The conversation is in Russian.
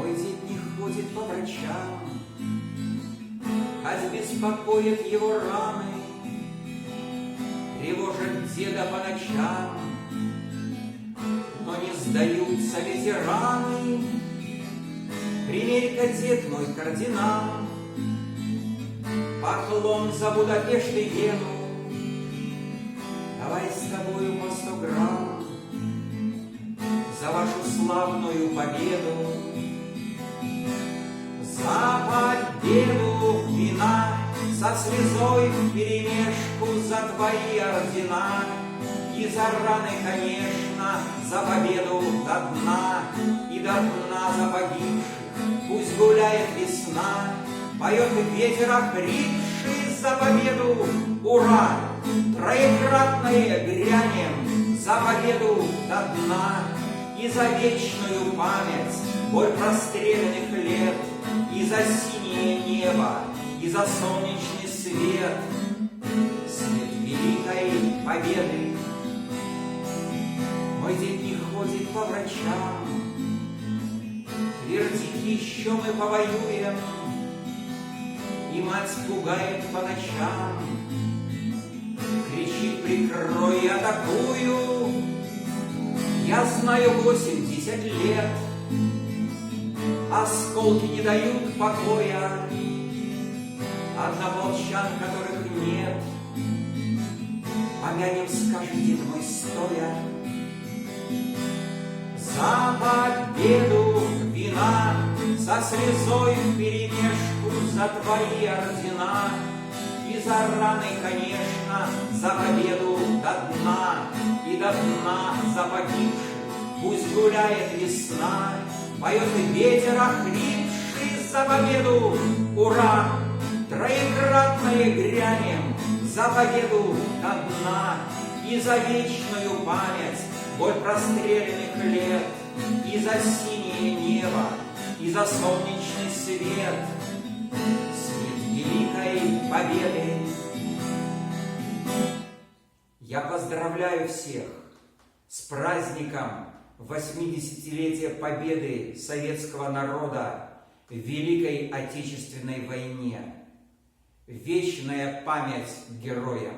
Мой дед не ходит по врачам, хоть беспокоят его раны, тревожат деда по ночам, но не сдаются ветераны. Примерь-ка, дед мой, кардинал, поклон за Будапешт и Вену. Давай с тобою по 100 грамм за вашу славную победу. За победу вина со слезой вперемешку, за твои ордена и за раны, конечно, за победу до дна и до дна за погибших. Пусть гуляет весна, поет ветер охрипший за победу. Ура! Троекратное грянем за победу до дна и за вечную память боль простреленных лет, и за синее небо, и за солнечный свет, свет великой победы. Мой дед не ходит по врачам, твердит, еще мы повоюем, и мать пугает по ночам, кричит: прикрой, я атакую. Я знаю 80 лет, осколки не дают покоя, однополчан, которых нет. Помянем, скажи, дед мой, стоя. За победу вина со слезой вперемешку, за твои ордена и за раны, конечно, за победу до дна и до дна за погибших. Пусть гуляет весна, поет ветер охрипший за победу. Ура! Троекратное грянем за победу до дна и за вечную память боль простреленных лет, и за синее небо, и за солнечный свет, свет великой победы. Я поздравляю всех с праздником 80-летия победы советского народа в Великой Отечественной войне. Вечная память героям!